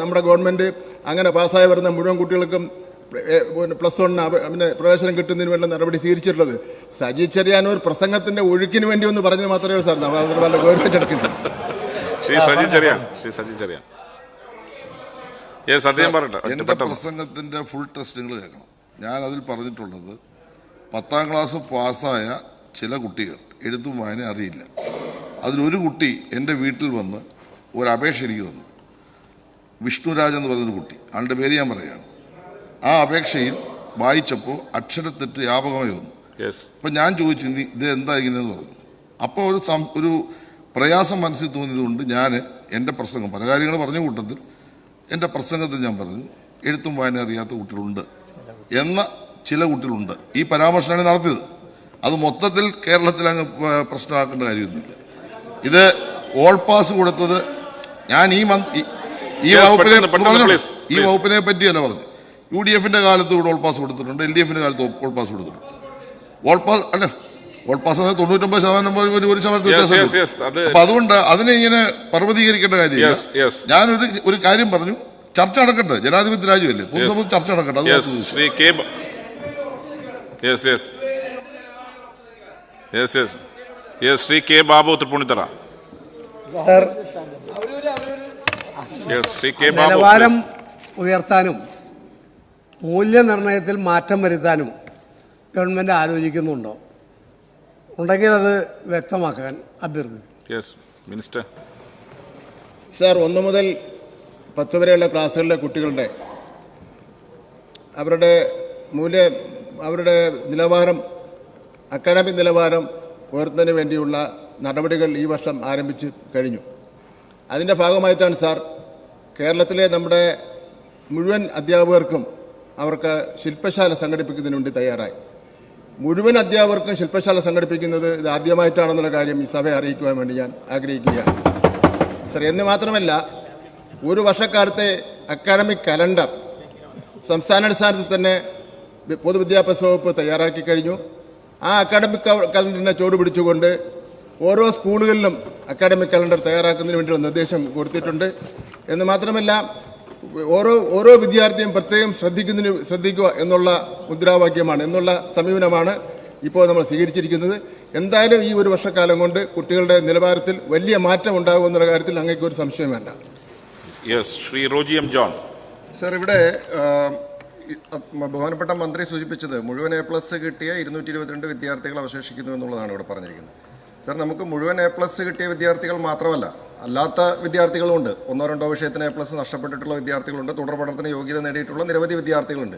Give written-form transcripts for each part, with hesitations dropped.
നമ്മുടെ ഗവൺമെൻറ് അങ്ങനെ പാസ്സായി വരുന്ന മുഴുവൻ കുട്ടികൾക്കും +1 പിന്നെ പ്രവേശനം കിട്ടുന്നതിന് വേണ്ട നടപടി സ്വീകരിച്ചിട്ടുള്ളത്. സജി ചെറിയാനൂർ പ്രസംഗത്തിന്റെ ഒഴുക്കിന് വേണ്ടി ഒന്ന് പറഞ്ഞത് മാത്രമേ സാർ അതിന് വല്ല ഗൗരവമായിട്ടെടുക്കില്ല. എന്റെ പ്രസംഗത്തിന്റെ ഫുൾ ടെസ്റ്റ് നിങ്ങൾ കേൾക്കണം. ഞാൻ അതിൽ പറഞ്ഞിട്ടുള്ളത് 10ാം ക്ലാസ് പാസ്സായ ചില കുട്ടികൾ എഴുത്തും വായന അറിയില്ല. അതിലൊരു കുട്ടി എൻ്റെ വീട്ടിൽ വന്ന് ഒരു അപേക്ഷ എനിക്ക് തന്നു. വിഷ്ണുരാജ് എന്ന് പറഞ്ഞൊരു കുട്ടി, ആളുടെ പേര് ഞാൻ പറയുകയാണ്. ആ അപേക്ഷയിൽ വായിച്ചപ്പോൾ അക്ഷരത്തെറ്റ് വ്യാപകമായി വന്നു. അപ്പം ഞാൻ ചോദിച്ചു ഇത് എന്താ ഇങ്ങനെയെന്ന് പറഞ്ഞു. അപ്പോൾ ഒരു പ്രയാസം മനസ്സിൽ തോന്നിയതുകൊണ്ട് ഞാൻ എൻ്റെ പ്രസംഗം പല കാര്യങ്ങൾ പറഞ്ഞ കൂട്ടത്തിൽ എൻ്റെ പ്രസംഗത്തിൽ ഞാൻ പറഞ്ഞു എഴുത്തും വായന അറിയാത്ത കുട്ടികളുണ്ട് എന്ന ചില കുട്ടികളുണ്ട്. ഈ പരാമർശമാണ് നടത്തിയത്. അത് മൊത്തത്തിൽ കേരളത്തിൽ അങ്ങ് പ്രശ്നമാക്കേണ്ട കാര്യമൊന്നുമില്ല. ഇത് ഓൾ പാസ് കൊടുത്തത് ഞാൻ ഈ വകുപ്പിനെ പറ്റിയല്ല പറഞ്ഞു. UDF-ന്റെ കാലത്ത് ഇവിടെ ഓൾ പാസ് കൊടുത്തിട്ടുണ്ട്, LDF-ന്റെ കാലത്ത് ഓൾ പാസ് കൊടുത്തിട്ടുണ്ട്. ഓൾ പാസ് 99% 1% വ്യത്യാസം. അപ്പൊ അതുകൊണ്ട് അതിനെ ഇങ്ങനെ പർവ്വതീകരിക്കേണ്ട കാര്യമില്ല. ഞാനൊരു കാര്യം പറഞ്ഞു, ചർച്ച നടക്കട്ടെ, ജനാധിപത്യ രാജ്യമല്ലേ, പൊതുസമൂഹത്തിൽ ചർച്ച നടക്കട്ടെ. ശ്രീ കെ ബാബു തൃപ്പൂണിത്തറ. നിലവാരം ഉയർത്താനും മൂല്യനിർണ്ണയത്തിൽ മാറ്റം വരുത്താനും ഗവൺമെന്റ് ആലോചിക്കുന്നുണ്ടോ? ഉണ്ടെങ്കിൽ അത് വ്യക്തമാക്കാൻ അഭ്യർത്ഥിക്കുന്നു. സാർ, 1 മുതൽ 10 വരെയുള്ള ക്ലാസ്സുകളിലെ കുട്ടികളുടെ അവരുടെ നിലവാരം, അക്കാഡമിക് നിലവാരം ഉയർത്തുന്നതിന് വേണ്ടിയുള്ള നടപടികൾ ഈ വർഷം ആരംഭിച്ച് കഴിഞ്ഞു. അതിൻ്റെ ഭാഗമായിട്ടാണ് സാർ കേരളത്തിലെ നമ്മുടെ മുഴുവൻ അധ്യാപകർക്കും അവർക്ക് ശില്പശാല സംഘടിപ്പിക്കുന്നതിന് വേണ്ടി തയ്യാറായി. മുഴുവൻ അധ്യാപകർക്കും ശില്പശാല സംഘടിപ്പിക്കുന്നത് ഇത് ആദ്യമായിട്ടാണെന്നുള്ള കാര്യം ഈ സഭയെ അറിയിക്കുവാൻ വേണ്ടി ഞാൻ ആഗ്രഹിക്കുകയാണ് സർ. എന്ന് മാത്രമല്ല, ഒരു വർഷക്കാലത്തെ അക്കാഡമിക് കലണ്ടർ സംസ്ഥാനാടിസ്ഥാനത്തിൽ തന്നെ പൊതുവിദ്യാഭ്യാസ വകുപ്പ് തയ്യാറാക്കി കഴിഞ്ഞു. ആ അക്കാഡമിക് കലണ്ടറിനെ ചുവടുപിടിച്ചുകൊണ്ട് ഓരോ സ്കൂളുകളിലും അക്കാഡമിക് കലണ്ടർ തയ്യാറാക്കുന്നതിന് വേണ്ടിയുള്ള നിർദ്ദേശം കൊടുത്തിട്ടുണ്ട്. എന്ന് മാത്രമല്ല, ഓരോ വിദ്യാർത്ഥിയും പ്രത്യേകം ശ്രദ്ധിക്കുക എന്നുള്ള മുദ്രാവാക്യമാണ്, എന്നുള്ള സമീപനമാണ് ഇപ്പോൾ നമ്മൾ സ്വീകരിച്ചിരിക്കുന്നത്. എന്തായാലും ഈ ഒരു വർഷക്കാലം കൊണ്ട് കുട്ടികളുടെ നിലവാരത്തിൽ വലിയ മാറ്റം ഉണ്ടാകുമെന്നുള്ള കാര്യത്തിൽ അങ്ങേക്ക് ഒരു സംശയം വേണ്ട. Shri Roji M John. Sir, ഇവിടെ ബഹുമാനപ്പെട്ട മന്ത്രി സൂചിപ്പിച്ചത് മുഴുവൻ A+ കിട്ടിയ 222 വിദ്യാർത്ഥികൾ അവശേഷിക്കുന്നു എന്നുള്ളതാണ് ഇവിടെ പറഞ്ഞിരിക്കുന്നത്. സർ, നമുക്ക് മുഴുവൻ A+ കിട്ടിയ വിദ്യാർത്ഥികൾ മാത്രമല്ല, അല്ലാത്ത വിദ്യാർത്ഥികളുമുണ്ട്. 1-2 വിഷയത്തിന് A+ നഷ്ടപ്പെട്ടിട്ടുള്ള വിദ്യാർത്ഥികളുണ്ട്. തുടർ പഠനത്തിന് യോഗ്യത നേടിയിട്ടുള്ള നിരവധി വിദ്യാർത്ഥികളുണ്ട്.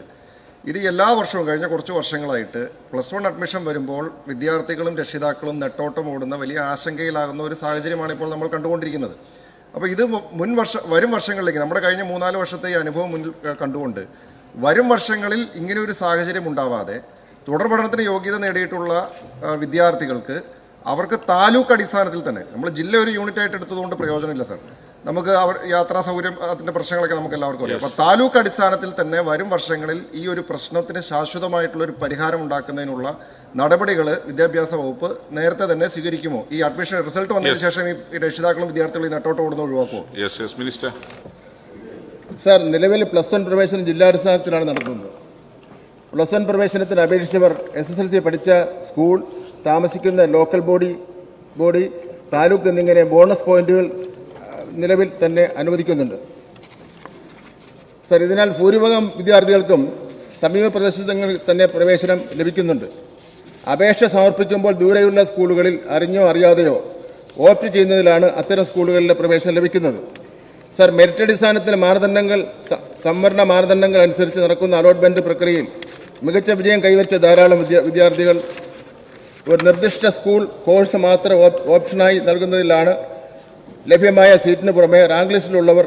ഇത് എല്ലാ വർഷവും കഴിഞ്ഞ കുറച്ച് വർഷങ്ങളായിട്ട് +1 അഡ്മിഷൻ വരുമ്പോൾ വിദ്യാർത്ഥികളും രക്ഷിതാക്കളും നെട്ടോട്ടം ഓടുന്ന വലിയ ആശങ്കയിലാകുന്ന ഒരു സാഹചര്യമാണ് ഇപ്പോൾ നമ്മൾ കണ്ടുകൊണ്ടിരിക്കുന്നത്. അപ്പോൾ ഇത് വരും വർഷങ്ങളിലേക്ക് നമ്മുടെ കഴിഞ്ഞ 3-4 വർഷത്തെ ഈ അനുഭവം മുന്നിൽ കണ്ടുകൊണ്ട് വരും വർഷങ്ങളിൽ ഇങ്ങനെ ഒരു സാഹചര്യം ഉണ്ടാവാതെ തുടർ പഠനത്തിന് യോഗ്യത നേടിയിട്ടുള്ള വിദ്യാർത്ഥികൾക്ക് അവർക്ക് താലൂക്ക് അടിസ്ഥാനത്തിൽ തന്നെ, നമ്മൾ ജില്ല ഒരു യൂണിറ്റ് ആയിട്ട് എടുത്തതുകൊണ്ട് പ്രയോജനമില്ല സർ. നമുക്ക് യാത്രാ സൗകര്യം, അതിൻ്റെ പ്രശ്നങ്ങളൊക്കെ നമുക്ക് എല്ലാവർക്കും അറിയാം. അപ്പോൾ താലൂക്ക് അടിസ്ഥാനത്തിൽ തന്നെ വരും വർഷങ്ങളിൽ ഈ ഒരു പ്രശ്നത്തിന് ശാശ്വതമായിട്ടുള്ളൊരു പരിഹാരം ഉണ്ടാക്കുന്നതിനുള്ള നടപടികൾ വിദ്യാഭ്യാസ വകുപ്പ് നേരത്തെ തന്നെ സ്വീകരിക്കുമോ? ഈ അഡ്മിഷൻ റിസൾട്ട് വന്നതിന് ശേഷം ഈ രക്ഷിതാക്കളും വിദ്യാർത്ഥികളും നെട്ടോട്ട് ഓടുന്ന ഒഴിവാക്കുമോ? സാർ, നിലവിൽ +1 പ്രവേശനം ജില്ലാടിസ്ഥാനത്തിലാണ് നടത്തുന്നത്. +1 പ്രവേശനത്തിന് അപേക്ഷിച്ചവർ SSLC പഠിച്ച സ്കൂൾ, താമസിക്കുന്ന ലോക്കൽ ബോഡി, താലൂക്ക് എന്നിങ്ങനെ ബോണസ് പോയിന്റുകൾ നിലവിൽ തന്നെ അനുവദിക്കുന്നുണ്ട്. സർ, ഇതിനാൽ ഭൂരിഭാഗം വിദ്യാർത്ഥികൾക്കും സമീപ പ്രദേശങ്ങളിൽ തന്നെ പ്രവേശനം ലഭിക്കുന്നുണ്ട്. അപേക്ഷ സമർപ്പിക്കുമ്പോൾ ദൂരെയുള്ള സ്കൂളുകളിൽ അറിഞ്ഞോ അറിയാതെയോ ഓപ്റ്റ് ചെയ്യുന്നതിലാണ് അത്തരം സ്കൂളുകളിലെ പ്രവേശനം ലഭിക്കുന്നത്. സർ, മെറിറ്റ് അടിസ്ഥാനത്തിൽ സംവരണ മാനദണ്ഡങ്ങൾ അനുസരിച്ച് നടക്കുന്ന അലോട്ട്മെന്റ് പ്രക്രിയയിൽ മികച്ച വിജയം കൈവരിച്ച ധാരാളം വിദ്യാർത്ഥികൾ ഒരു നിർദ്ദിഷ്ട സ്കൂൾ കോഴ്സ് മാത്രം ഓപ്ഷനായി നൽകുന്നതിലാണ് ലഭ്യമായ സീറ്റിന് പുറമെ റാങ്ക് ലിസ്റ്റിലുള്ളവർ